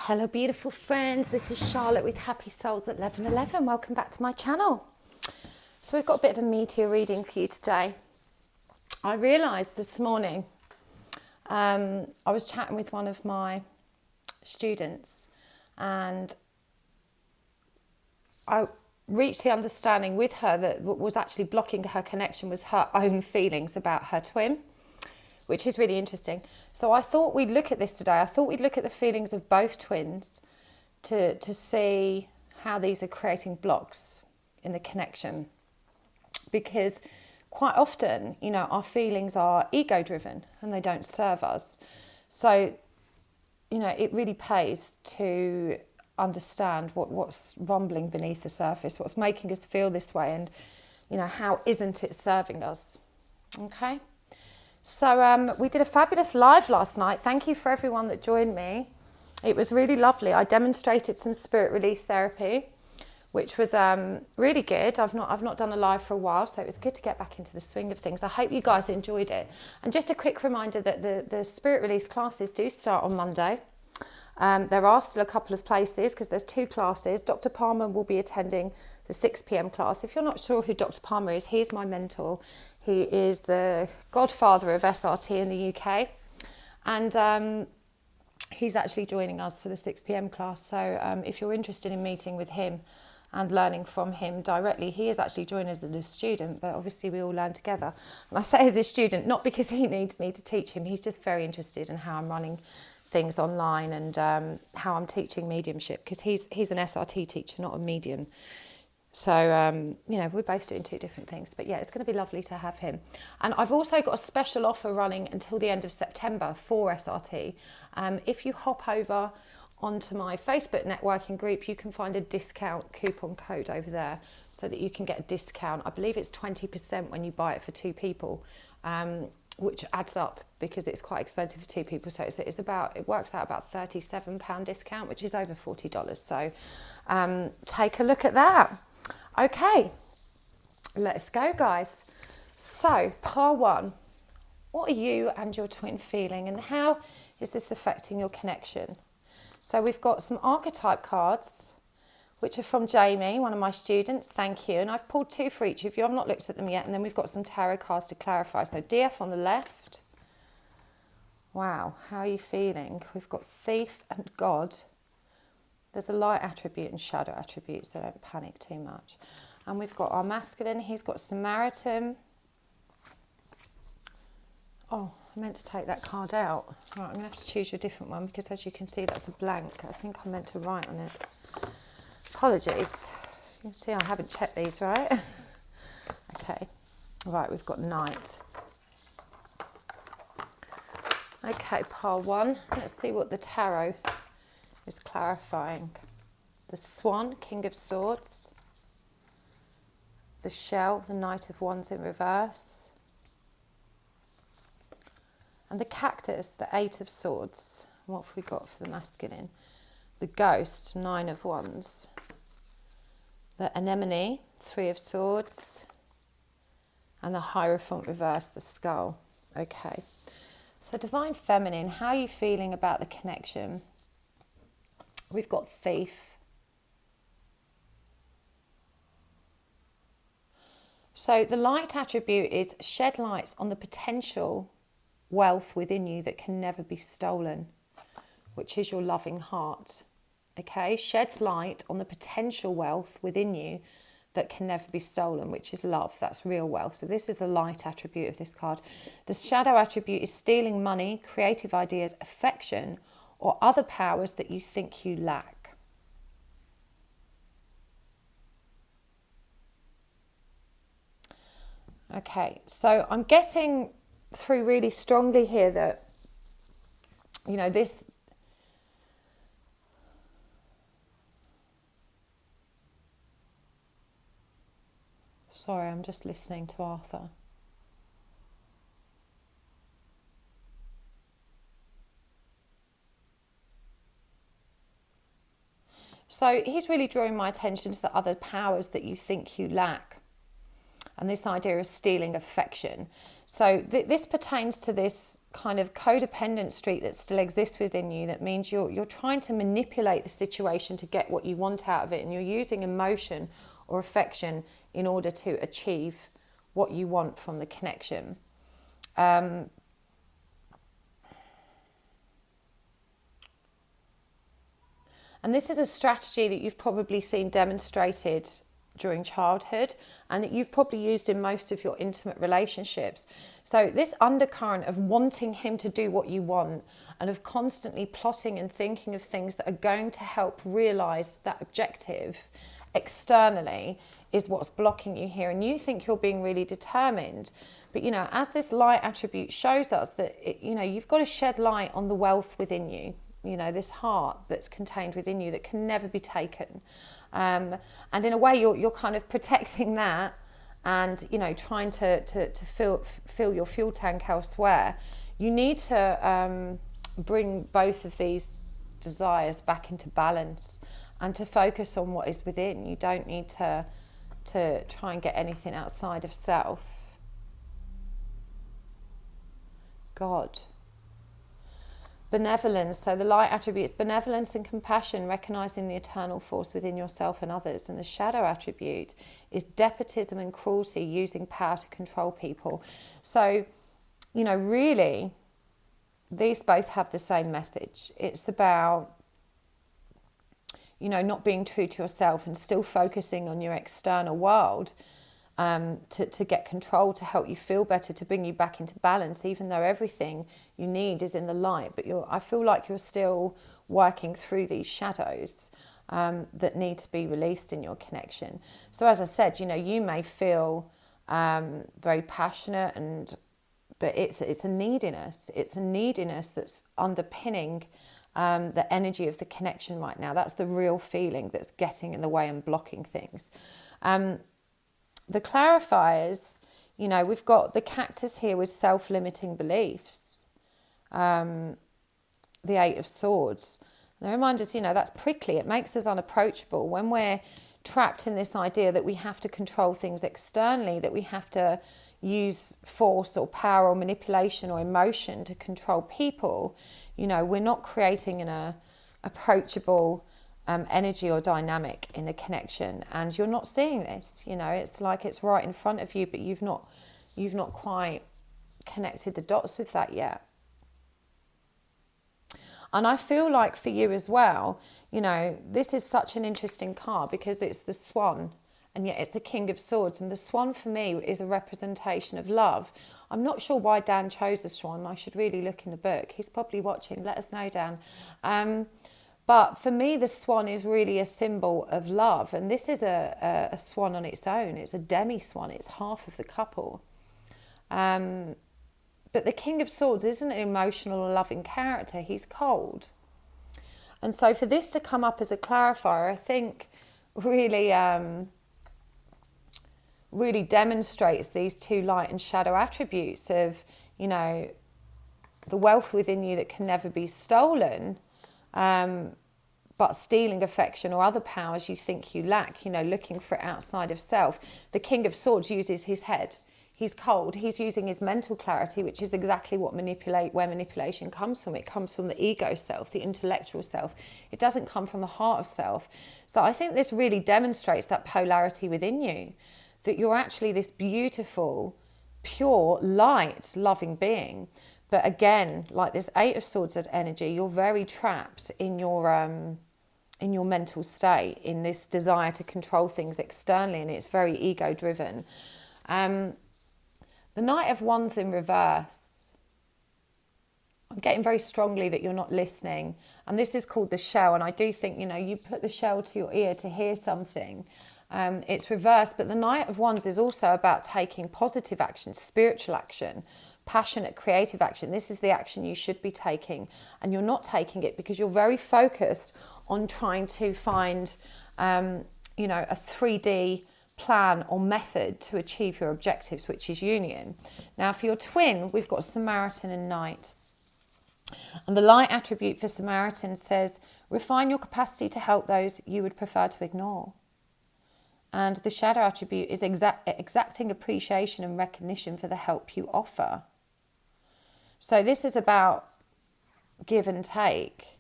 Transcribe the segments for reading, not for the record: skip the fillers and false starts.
Hello beautiful friends, this is Charlotte with Happy Souls at 1111. Welcome back to my channel. So we've got a bit of a meteor reading for you today. I realised this morning, I was chatting with one of my students and I reached the understanding with her that what was actually blocking her connection was her own feelings about her twin, which is really interesting. So I thought we'd look at this today. I thought we'd look at the feelings of both twins to see how these are creating blocks in the connection. Because quite often, you know, our feelings are ego-driven and they don't serve us. So, you know, it really pays to understand what's rumbling beneath the surface, what's making us feel this way, and, you know, how isn't it serving us, okay? So we did a fabulous live last night. Thank you for everyone that joined me. It was really lovely. I demonstrated some spirit release therapy, which was really good. I've not done a live for a while, so it was good to get back into the swing of things. I hope you guys enjoyed it. And just a quick reminder that the spirit release classes do start on Monday. There are still a couple of places because there's 2 classes. Dr. Palmer will be attending the 6 p.m. class. If you're not sure who Dr. Palmer is, he's my mentor. He is the godfather of SRT in the UK. And he's actually joining us for the 6 p.m. class. So if you're interested in meeting with him and learning from him directly, he is actually joining us as a student, but obviously we all learn together. And I say as a student, not because he needs me to teach him. He's just very interested in how I'm running things online and how I'm teaching mediumship, because he's an SRT teacher, not a medium. So, you know, we're both doing 2 different things. But yeah, it's going to be lovely to have him. And I've also got a special offer running until the end of September for SRT. If you hop over onto my Facebook networking group, you can find a discount coupon code over there so that you can get a discount. I believe it's 20% when you buy it for 2 people, which adds up because it's quite expensive for 2 people. So it works out about £37 discount, which is over $40. So take a look at that. Okay, let's go, guys. So, part 1, what are you and your twin feeling, and how is this affecting your connection? So we've got some archetype cards, which are from Jamie, one of my students. Thank you. And I've pulled 2 for each of you. I've not looked at them yet. And then we've got some tarot cards to clarify. So DF on the left. Wow, how are you feeling? We've got Thief and God. There's a light attribute and shadow attribute, so don't panic too much. And we've got our masculine. He's got Samaritan. Oh, I meant to take that card out. Right, I'm going to have to choose you a different one because, as you can see, that's a blank. I think I meant to write on it. Apologies. You can see I haven't checked these, right? Okay. Right, we've got Knight. Okay, pile 1. Let's see what the tarot is clarifying. The Swan, King of Swords. The Shell, the Knight of Wands in reverse. And the Cactus, the 8 of Swords. What have we got for the masculine? The Ghost, 9 of Wands. The Anemone, 3 of Swords. And the Hierophant reverse, the Skull. Okay. So Divine Feminine, how are you feeling about the connection? We've got Thief. So the light attribute is shed lights on the potential wealth within you that can never be stolen, which is your loving heart. Okay, sheds light on the potential wealth within you that can never be stolen, which is love. That's real wealth. So this is a light attribute of this card. The shadow attribute is stealing money, creative ideas, affection, or other powers that you think you lack. Okay, so I'm getting through really strongly here that, you know, this, sorry, I'm just listening to Arthur. So he's really drawing my attention to the other powers that you think you lack. and this idea of stealing affection. So this pertains to this kind of codependent streak that still exists within you. That means you're trying to manipulate the situation to get what you want out of it, and you're using emotion or affection in order to achieve what you want from the connection. And this is a strategy that you've probably seen demonstrated during childhood, and that you've probably used in most of your intimate relationships. So this undercurrent of wanting him to do what you want, and of constantly plotting and thinking of things that are going to help realize that objective externally, is what's blocking you here. And you think you're being really determined, but as this light attribute shows us that you've got to shed light on the wealth within you, this heart that's contained within you that can never be taken. And in a way, you're kind of protecting that, and trying to fill your fuel tank elsewhere. You need to bring both of these desires back into balance, and to focus on what is within. You don't need to try and get anything outside of self. God. Benevolence, so the light attribute is benevolence and compassion, recognizing the eternal force within yourself and others. And the shadow attribute is despotism and cruelty, using power to control people. So, really, these both have the same message. It's about, not being true to yourself and still focusing on your external world, to get control, to help you feel better, to bring you back into balance, even though everything you need is in the light. But I feel like you're still working through these shadows that need to be released in your connection. So as I said, you may feel very passionate, but it's a neediness. It's a neediness that's underpinning the energy of the connection right now. That's the real feeling that's getting in the way and blocking things. The clarifiers, we've got the cactus here with self-limiting beliefs. The Eight of Swords. They remind us, that's prickly. It makes us unapproachable. When we're trapped in this idea that we have to control things externally, that we have to use force or power or manipulation or emotion to control people, we're not creating an approachable energy or dynamic in the connection, and you're not seeing this. It's like it's right in front of you, but you've not quite connected the dots with that yet. And I feel like for you as well, this is such an interesting card because it's the Swan, and yet it's the King of Swords, and the Swan for me is a representation of love. I'm not sure why Dan chose the Swan. I should really look in the book. He's probably watching. Let us know, Dan. But for me, the swan is really a symbol of love. And this is a swan on its own. It's a demi-swan. It's half of the couple. But the King of Swords isn't an emotional or loving character. He's cold. And so for this to come up as a clarifier, I think really, really demonstrates these two light and shadow attributes of, the wealth within you that can never be stolen, but stealing affection or other powers you think you lack, looking for it outside of self. The King of Swords uses his head. He's cold. He's using his mental clarity, which is exactly where manipulation comes from. It comes from the ego self, the intellectual self. It doesn't come from the heart of self. So I think this really demonstrates that polarity within you, that you're actually this beautiful, pure, light, loving being. But again, like this Eight of Swords energy, you're very trapped in your mental state, in this desire to control things externally, and it's very ego-driven. The Knight of Wands in reverse. I'm getting very strongly that you're not listening. And this is called the shell. And I do think, you put the shell to your ear to hear something. It's reversed. But the Knight of Wands is also about taking positive action, spiritual action, passionate, creative action. This is the action you should be taking, and you're not taking it because you're very focused on trying to find, a 3D plan or method to achieve your objectives, which is union. Now, for your twin, we've got Samaritan and Knight. And the light attribute for Samaritan says, refine your capacity to help those you would prefer to ignore. And the shadow attribute is exacting appreciation and recognition for the help you offer. So this is about give and take.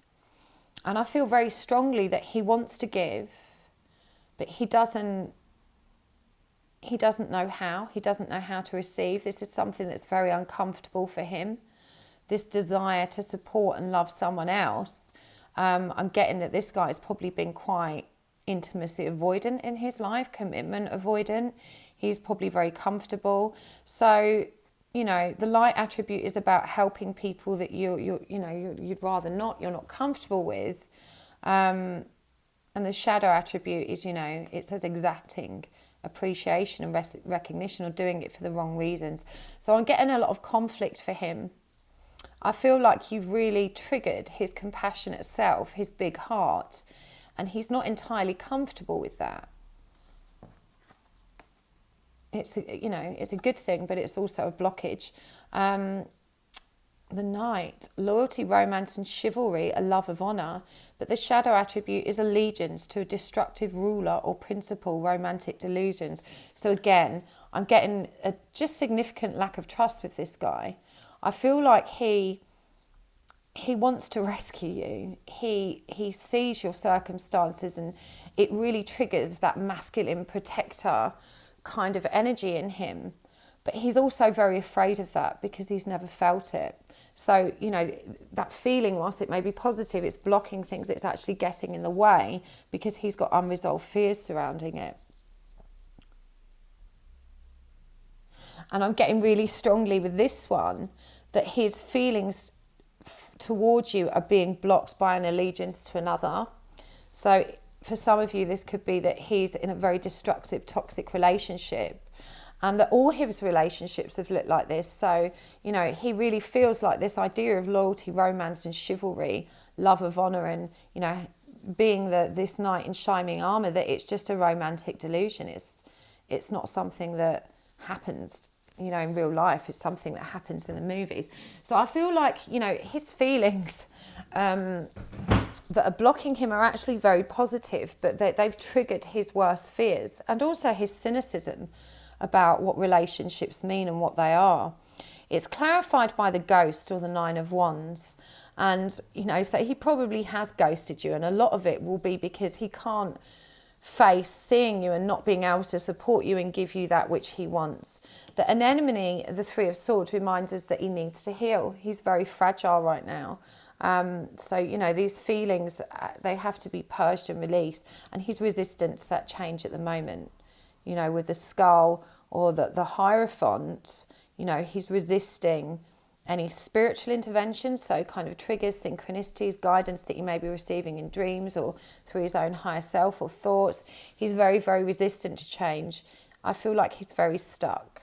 And I feel very strongly that he wants to give, but he doesn't know how. He doesn't know how to receive. This is something that's very uncomfortable for him. This desire to support and love someone else. I'm getting that this guy has probably been quite intimacy avoidant in his life, commitment avoidant. He's probably very comfortable. So, you know, the light attribute is about helping people that you'd rather not, you're not comfortable with. And the shadow attribute is, you know, it says exacting appreciation and recognition, or doing it for the wrong reasons. So I'm getting a lot of conflict for him. I feel like you've really triggered his compassionate self, his big heart, and he's not entirely comfortable with that. It's a good thing, but it's also a blockage. The Knight, loyalty, romance and chivalry, a love of honour, but the shadow attribute is allegiance to a destructive ruler or principle, romantic delusions. So again, I'm getting a just significant lack of trust with this guy. I feel like he wants to rescue you. He sees your circumstances, and it really triggers that masculine protector kind of energy in him. But he's also very afraid of that because he's never felt it. So, you know, that feeling, whilst it may be positive, it's blocking things, it's actually getting in the way because he's got unresolved fears surrounding it. And I'm getting really strongly with this one that his feelings towards you are being blocked by an allegiance to another. So for some of you, this could be that he's in a very destructive, toxic relationship, and that all his relationships have looked like this. So, you know, he really feels like this idea of loyalty, romance and chivalry, love of honour, and, you know, being this knight in shining armour, that it's just a romantic delusion. It's not something that happens, you know, in real life. It's something that happens in the movies. So I feel like, you know, his feelings that are blocking him are actually very positive, but they've triggered his worst fears and also his cynicism about what relationships mean and what they are. It's clarified by the ghost, or the 9 of Wands. And, you know, so he probably has ghosted you, and a lot of it will be because he can't face seeing you and not being able to support you and give you that which he wants. The anemone, the 3 of Swords, reminds us that he needs to heal. He's very fragile right now. So, you know, these feelings, they have to be purged and released, and he's resistant to that change at the moment. You know, with the skull or the Hierophant, you know, he's resisting any spiritual intervention, so kind of triggers, synchronicities, guidance that he may be receiving in dreams or through his own higher self or thoughts. He's very, very resistant to change. I feel like he's very stuck.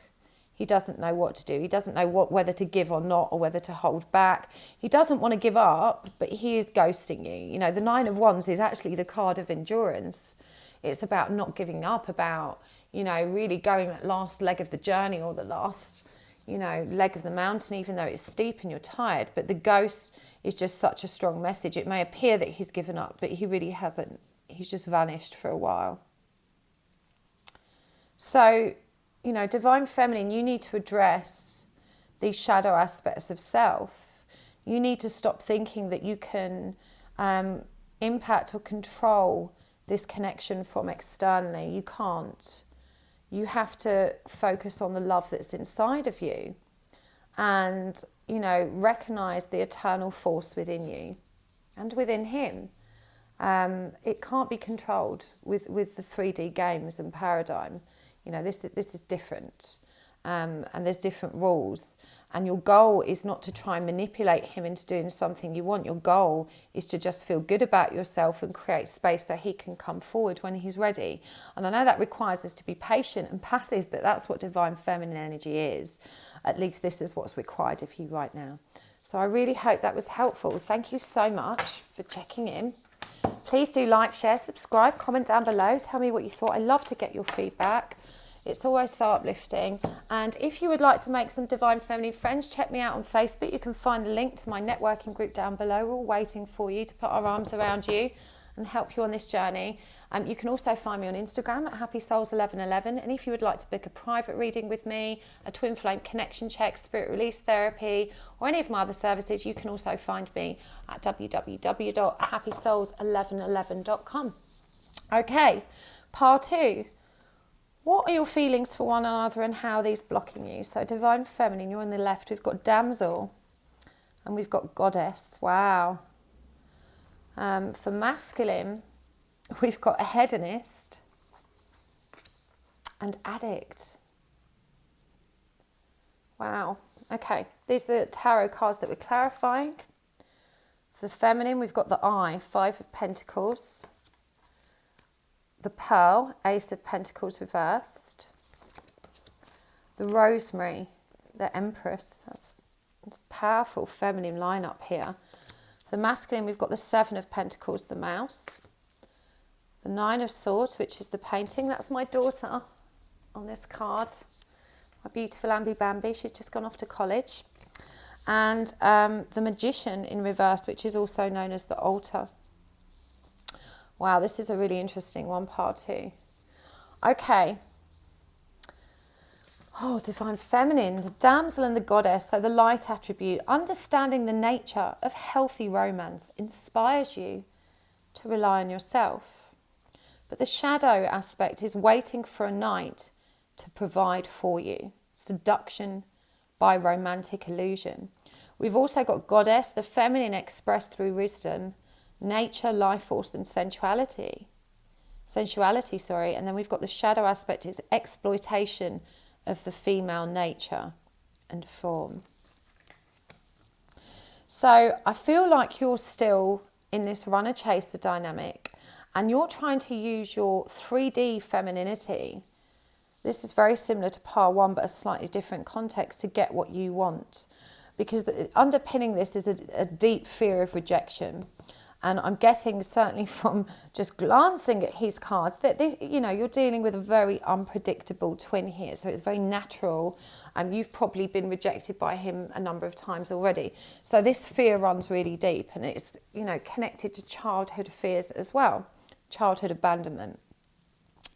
He doesn't know what to do. He doesn't know whether to give or not, or whether to hold back. He doesn't want to give up, but he is ghosting you. You know, the 9 of Wands is actually the card of endurance. It's about not giving up, about, you know, really going that last leg of the journey, or the last, you know, leg of the mountain, even though it's steep and you're tired. But the ghost is just such a strong message. It may appear that he's given up, but he really hasn't. He's just vanished for a while. So, you know, Divine Feminine, you need to address these shadow aspects of self. You need to stop thinking that you can impact or control this connection from externally. You can't. You have to focus on the love that's inside of you and, you know, recognize the eternal force within you and within him. It can't be controlled with the 3D games and paradigm. You know, this is different, and there's different rules. And your goal is not to try and manipulate him into doing something you want. Your goal is to just feel good about yourself and create space so he can come forward when he's ready. And I know that requires us to be patient and passive, but that's what Divine Feminine energy is. At least this is what's required of you right now. So I really hope that was helpful. Thank you so much for checking in. Please do like, share, subscribe, comment down below. Tell me what you thought. I love to get your feedback. It's always so uplifting. And if you would like to make some Divine Feminine friends, check me out on Facebook. You can find the link to my networking group down below. We're all waiting for you to put our arms around you and help you on this journey. You can also find me on Instagram at happysouls1111, and if you would like to book a private reading with me, a twin flame connection check, spirit release therapy, or any of my other services, you can also find me at www.happysouls1111.com. Okay, part 2. What are your feelings for one another and how are these blocking you? So divine feminine, you're on the left. We've got damsel and we've got goddess. Wow. For masculine, we've got a hedonist and addict. Wow. Okay, these are the tarot cards that we're clarifying. For the feminine, we've got the eye, 5 of pentacles. The pearl, ace of pentacles reversed. The rosemary, the empress. That's powerful feminine lineup here. For the masculine, we've got the 7 of pentacles, the mouse. The 9 of swords, which is the painting. That's my daughter on this card. My beautiful Ambi Bambi. She's just gone off to college. And the magician in reverse, which is also known as the altar. Wow, this is a really interesting one, part 2. Okay. Oh, divine feminine, the damsel and the goddess, so the light attribute. Understanding the nature of healthy romance inspires you to rely on yourself. But the shadow aspect is waiting for a knight to provide for you. Seduction by romantic illusion. We've also got goddess, the feminine expressed through wisdom, nature, life force and sensuality, and then we've got the shadow aspect is exploitation of the female nature and form. So I feel like you're still in this runner chaser dynamic and you're trying to use your 3D femininity. This is very similar to part 1 but a slightly different context to get what you want, because underpinning this is a deep fear of rejection. And I'm guessing, certainly from just glancing at his cards, that you're dealing with a very unpredictable twin here. So it's very natural. You've probably been rejected by him a number of times already. So this fear runs really deep, and it's connected to childhood fears as well, childhood abandonment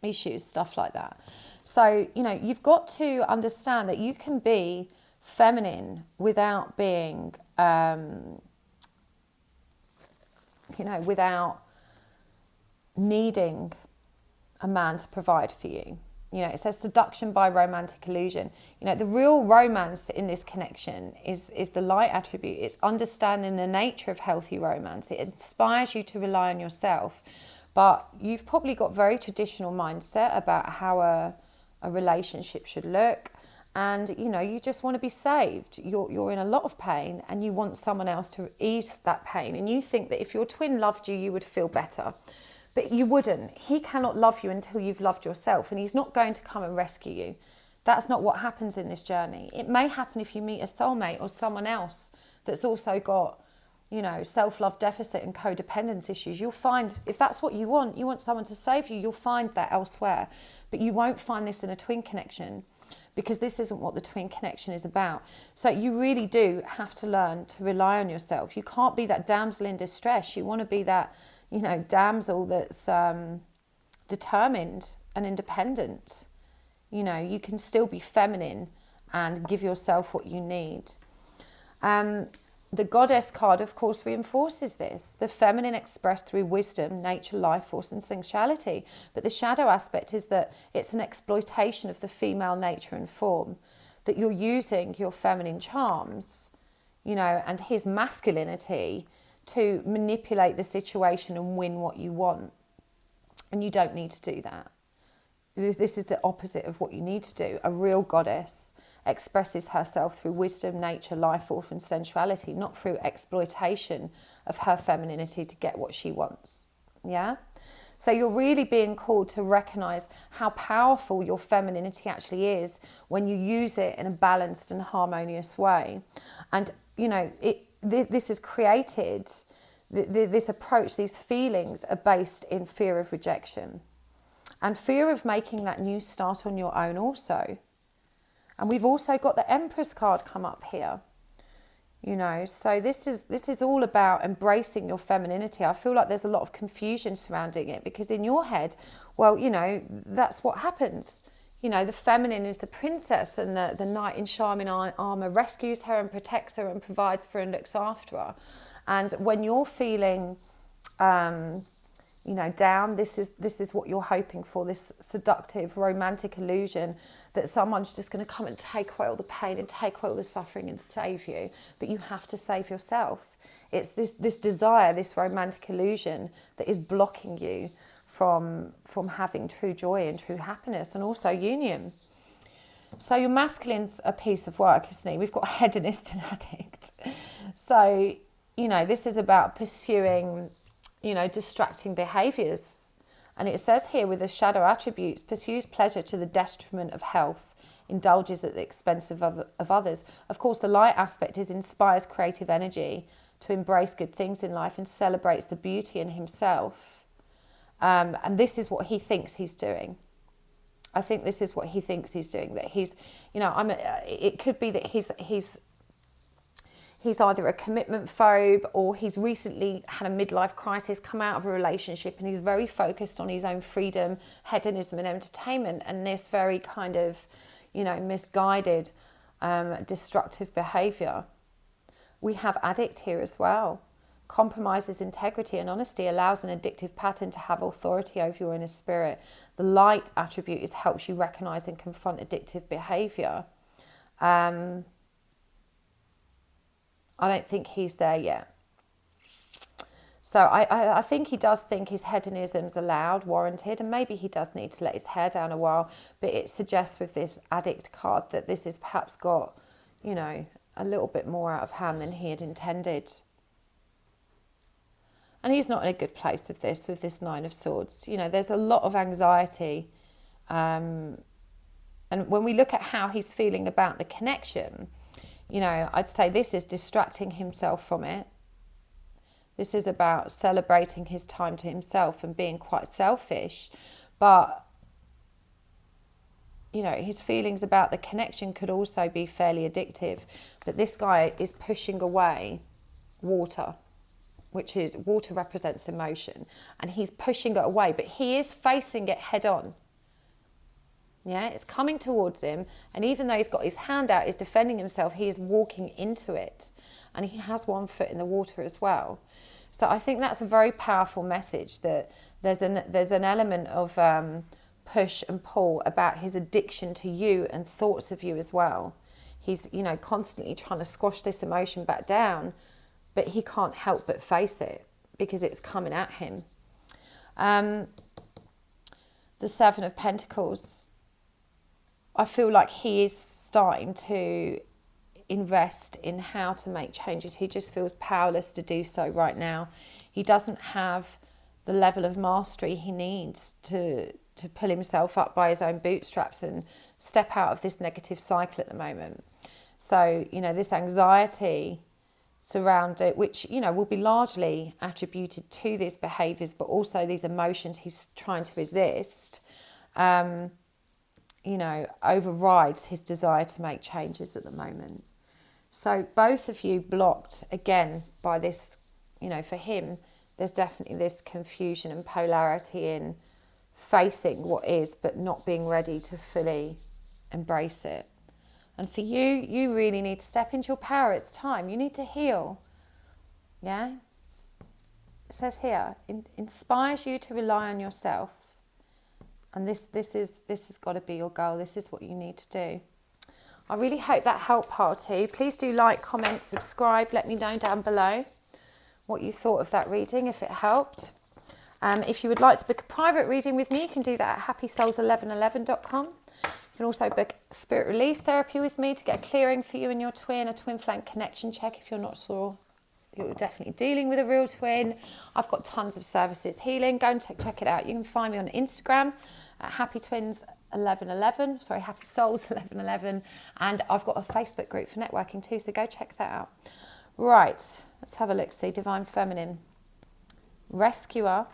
issues, stuff like that. So you've got to understand that you can be feminine without being without needing a man to provide for you. It says seduction by romantic illusion. The real romance in this connection is the light attribute. It's understanding the nature of healthy romance. It inspires you to rely on yourself. But you've probably got very traditional mindset about how a relationship should look. And, you just want to be saved. You're in a lot of pain and you want someone else to ease that pain. And you think that if your twin loved you, you would feel better. But you wouldn't. He cannot love you until you've loved yourself. And he's not going to come and rescue you. That's not what happens in this journey. It may happen if you meet a soulmate or someone else that's also got, self-love deficit and codependence issues. You'll find, if that's what you want someone to save you, you'll find that elsewhere. But you won't find this in a twin connection, because this isn't what the twin connection is about. So you really do have to learn to rely on yourself. You can't be that damsel in distress. You want to be that, damsel that's determined and independent. You can still be feminine and give yourself what you need. The goddess card, of course, reinforces this. The feminine expressed through wisdom, nature, life force and sensuality. But the shadow aspect is that it's an exploitation of the female nature and form. That you're using your feminine charms, and his masculinity to manipulate the situation and win what you want. And you don't need to do that. This is the opposite of what you need to do. A real goddess expresses herself through wisdom, nature, life force and sensuality, not through exploitation of her femininity to get what she wants. Yeah? So you're really being called to recognize how powerful your femininity actually is when you use it in a balanced and harmonious way. And, this is created, this approach, these feelings are based in fear of rejection and fear of making that new start on your own also. And we've also got the Empress card come up here. You know, so this is all about embracing your femininity. I feel like there's a lot of confusion surrounding it, because in your head, well, you know, that's what happens. You know, the feminine is the princess, and the knight in shining armor rescues her and protects her and provides for her and looks after her. And when you're feeling, you know, down, this is what you're hoping for, this seductive, romantic illusion that someone's just going to come and take away all the pain and take away all the suffering and save you. But you have to save yourself. It's this desire, this romantic illusion that is blocking you from having true joy and true happiness, and also union. So your masculine's a piece of work, isn't he? We've got hedonist and addict. So, you know, this is about pursuing, you know, distracting behaviours. And it says here, with the shadow attributes, pursues pleasure to the detriment of health, indulges at the expense of others. Of course, the light aspect is inspires creative energy to embrace good things in life and celebrates the beauty in himself. And this is what he thinks he's doing. I think this is what he thinks he's doing, that he's, you know, it could be that he's either a commitment phobe, or he's recently had a midlife crisis, come out of a relationship, and he's very focused on his own freedom, hedonism and entertainment, and this very kind of, you know, misguided, destructive behaviour. We have addict here as well. Compromises integrity and honesty, allows an addictive pattern to have authority over your inner spirit. The light attribute helps you recognise and confront addictive behaviour. I don't think he's there yet. So I think he does think his hedonism's allowed, warranted, and maybe he does need to let his hair down a while. But it suggests with this addict card that this has perhaps got, you know, a little bit more out of hand than he had intended. And he's not in a good place with this Nine of Swords. You know, there's a lot of anxiety. And when we look at how he's feeling about the connection, you know, I'd say this is distracting himself from it. This is about celebrating his time to himself and being quite selfish. But, you know, his feelings about the connection could also be fairly addictive. But this guy is pushing away water, which is, water represents emotion, and he's pushing it away, but he is facing it head on. Yeah, it's coming towards him, and even though he's got his hand out, he's defending himself, he is walking into it, and he has one foot in the water as well. So I think that's a very powerful message, that there's an element of push and pull about his addiction to you and thoughts of you as well. He's, you know, constantly trying to squash this emotion back down, but he can't help but face it because it's coming at him. The Seven of Pentacles, I feel like he is starting to invest in how to make changes. He just feels powerless to do so right now. He doesn't have the level of mastery he needs to pull himself up by his own bootstraps and step out of this negative cycle at the moment. So, you know, this anxiety surround it, which, you know, will be largely attributed to these behaviours, but also these emotions he's trying to resist, you know, overrides his desire to make changes at the moment. So both of you blocked again by this, you know, for him, there's definitely this confusion and polarity in facing what is, but not being ready to fully embrace it. And for you, you really need to step into your power. It's time. You need to heal. Yeah? It says here, inspires you to rely on yourself. And this has got to be your goal. This is what you need to do. I really hope that helped, pile two. Please do like, comment, subscribe. Let me know down below what you thought of that reading, if it helped. If you would like to book a private reading with me, you can do that at happysouls1111.com. You can also book spirit release therapy with me to get a clearing for you and your twin, a twin flame connection check if you're not sure you're definitely dealing with a real twin. I've got tons of services healing. Go and check it out. You can find me on Instagram at happytwins1111, Happy Souls 1111, and I've got a Facebook group for networking too, so go check that out. Right, let's have a look. See, Divine Feminine, Rescuer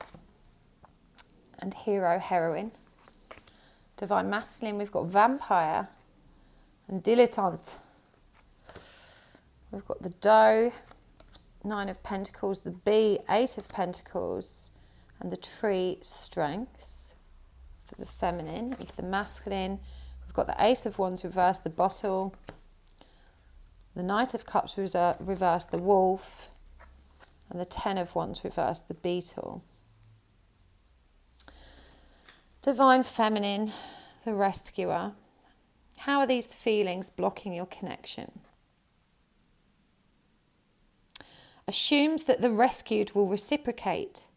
and Hero, Heroine. Divine Masculine, we've got Vampire and Dilettante. we've got the doe, 9 of Pentacles, the bee, 8 of Pentacles, and the tree, strength for the feminine. And for the masculine, we've got the Ace of Wands reversed, the bottle, the Knight of Cups reversed, the wolf, and the 10 of Wands reversed, the beetle. Divine feminine, the rescuer. How are these feelings blocking your connection? Assumes that the rescued will reciprocate,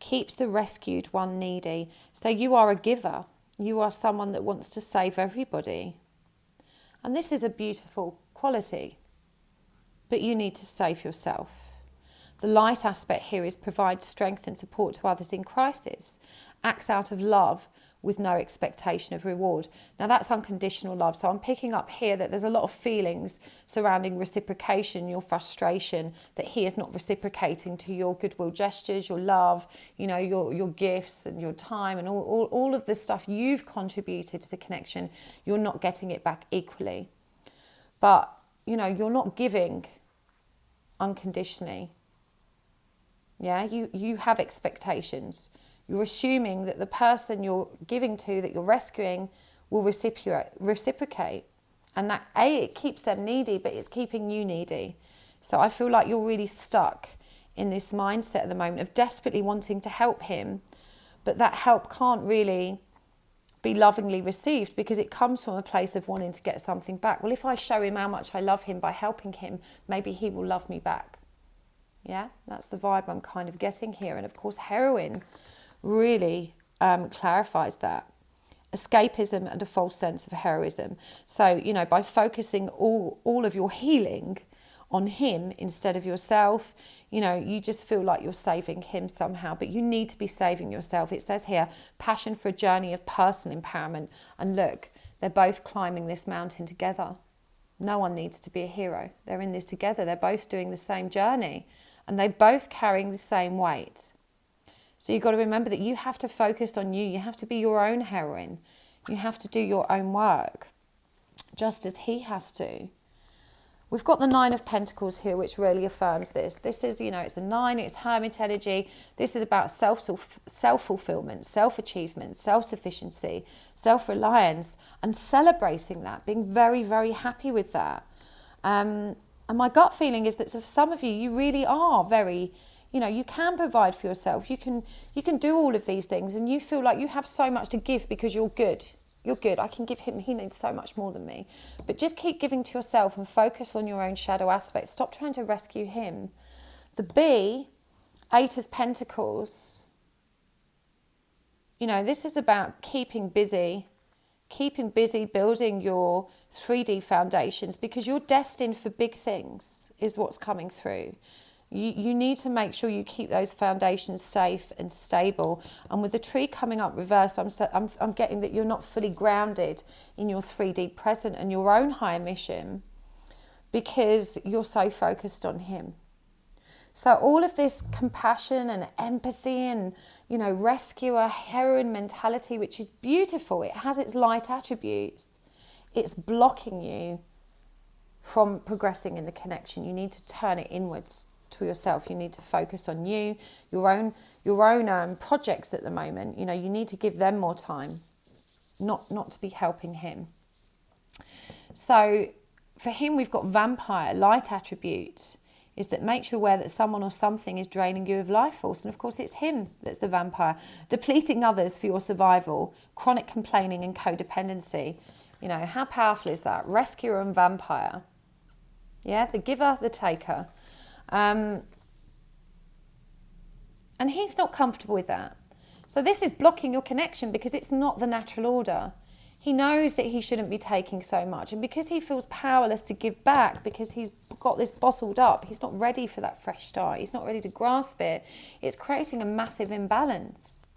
keeps the rescued one needy. So you are a giver. You are someone that wants to save everybody. And this is a beautiful quality, but you need to save yourself. The light aspect here is provide strength and support to others in crisis, acts out of love with no expectation of reward. Now that's unconditional love. So I'm picking up here that there's a lot of feelings surrounding reciprocation, your frustration that he is not reciprocating to your goodwill gestures, your love, you know, your gifts and your time and all of the stuff you've contributed to the connection. You're not getting it back equally. But, you know, you're not giving unconditionally. Yeah, you have expectations. You're assuming that the person you're giving to, that you're rescuing, will reciprocate. And that, it keeps them needy, but it's keeping you needy. So I feel like you're really stuck in this mindset at the moment of desperately wanting to help him, but that help can't really be lovingly received because it comes from a place of wanting to get something back. Well, if I show him how much I love him by helping him, maybe he will love me back. Yeah, that's the vibe I'm kind of getting here. And of course, heroin really clarifies that. Escapism and a false sense of heroism. So, you know, by focusing all of your healing on him instead of yourself, you know, you just feel like you're saving him somehow, but you need to be saving yourself. It says here, passion for a journey of personal empowerment. And look, they're both climbing this mountain together. No one needs to be a hero. They're in this together. They're both doing the same journey and they're both carrying the same weight. So you've got to remember that you have to focus on you. You have to be your own heroine. You have to do your own work, just as he has to. We've got the 9 of Pentacles here, which really affirms this. This is, you know, it's a 9, it's hermit energy. This is about self-fulfillment, self-achievement, self-sufficiency, self-reliance, and celebrating that, being very, very happy with that. And my gut feeling is that for some of you, you really are very... You know, you can provide for yourself. You can do all of these things and you feel like you have so much to give because you're good. You're good. I can give him, he needs so much more than me. But just keep giving to yourself and focus on your own shadow aspects. Stop trying to rescue him. The bee, 8 of Pentacles. You know, this is about keeping busy building your 3D foundations because you're destined for big things is what's coming through. You need to make sure you keep those foundations safe and stable. And with the tree coming up reversed, I'm getting that you're not fully grounded in your 3D present and your own higher mission because you're so focused on him. So all of this compassion and empathy and, you know, rescuer, heroine mentality, which is beautiful. It has its light attributes. It's blocking you from progressing in the connection. You need to turn it inwards to yourself. You need to focus on you, your own projects at the moment. You know, you need to give them more time, not to be helping him. So for him, we've got vampire. Light attribute is that makes you aware that someone or something is draining you of life force. And of course, it's him that's the vampire. Depleting others for your survival, chronic complaining and codependency. You know, how powerful is that? Rescuer and vampire. Yeah, the giver, the taker. And he's not comfortable with that. So this is blocking your connection because it's not the natural order. He knows that he shouldn't be taking so much. And because he feels powerless to give back, because he's got this bottled up, he's not ready for that fresh start. He's not ready to grasp it. It's creating a massive imbalance.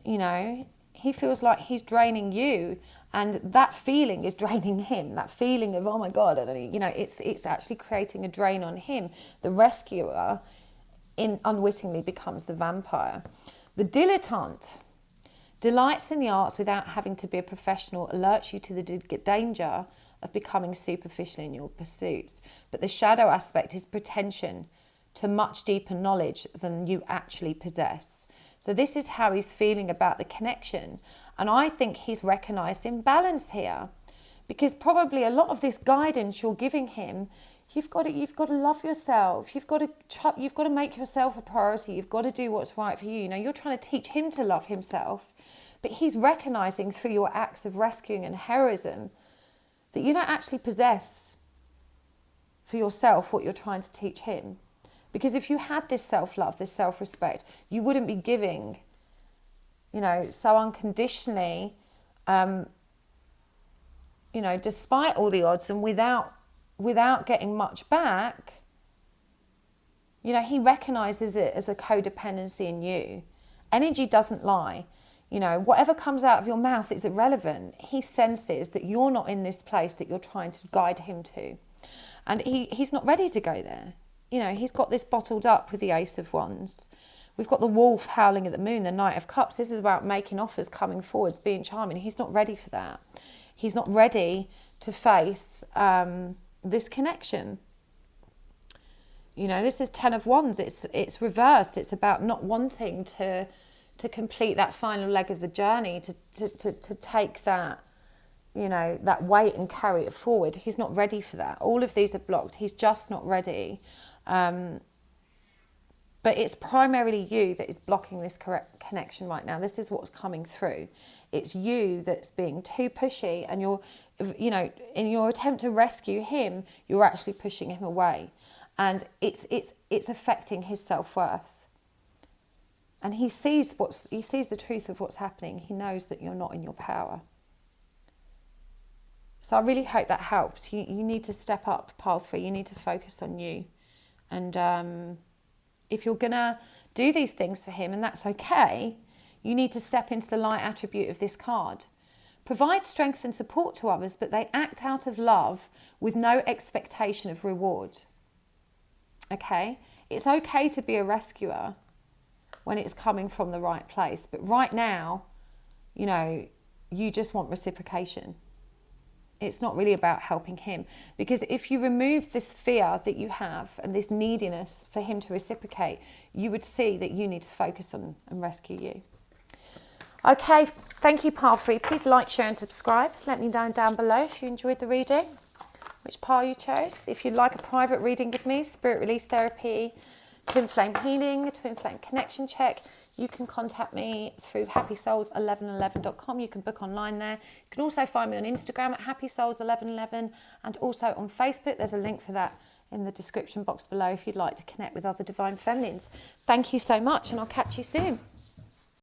You know, he feels like he's draining you. And that feeling is draining him. That feeling of, oh my God, I don't know, you know, it's actually creating a drain on him. The rescuer unwittingly becomes the vampire. The dilettante delights in the arts without having to be a professional, alerts you to the danger of becoming superficial in your pursuits. But the shadow aspect is pretension to much deeper knowledge than you actually possess. So this is how he's feeling about the connection. And I think he's recognized imbalance here, because probably a lot of this guidance you're giving him, you've got to love yourself. You've got to make yourself a priority. You've got to do what's right for you. You know, you're trying to teach him to love himself, but he's recognizing through your acts of rescuing and heroism that you don't actually possess for yourself what you're trying to teach him. Because if you had this self-love, this self-respect, you wouldn't be giving, you know, so unconditionally, you know, despite all the odds and without getting much back. You know, he recognizes it as a codependency in you. Energy doesn't lie. You know, whatever comes out of your mouth is irrelevant. He senses that you're not in this place that you're trying to guide him to. And he's not ready to go there. You know, he's got this bottled up with the Ace of Wands. We've got the wolf howling at the moon, the Knight of Cups. This is about making offers, coming forwards, being charming. He's not ready for that. He's not ready to face this connection. You know, this is 10 of Wands. It's reversed. It's about not wanting to complete that final leg of the journey, to take that, you know, that weight and carry it forward. He's not ready for that. All of these are blocked. He's just not ready. But it's primarily you that is blocking this correct connection right now. This is what's coming through. It's you that's being too pushy, and you're, you know, in your attempt to rescue him, you're actually pushing him away, and it's affecting his self-worth. And he sees the truth of what's happening. He knows that you're not in your power. So I really hope that helps. You need to step up pile 3. You need to focus on you. And if you're going to do these things for him, and that's okay, you need to step into the light attribute of this card. Provide strength and support to others, but they act out of love with no expectation of reward. Okay? It's okay to be a rescuer when it's coming from the right place. But right now, you know, you just want reciprocation. It's not really about helping him. Because if you remove this fear that you have and this neediness for him to reciprocate, you would see that you need to focus on and rescue you. Okay, thank you, pile 3. Please like, share and subscribe. Let me know down below if you enjoyed the reading, which pile you chose. If you'd like a private reading with me, spirit release therapy, twin flame healing, twin flame connection check, you can contact me through happysouls1111.com. You can book online there. You can also find me on Instagram at happysouls1111, and also on Facebook. There's a link for that in the description box below if you'd like to connect with other divine feminines. Thank you so much, and I'll catch you soon.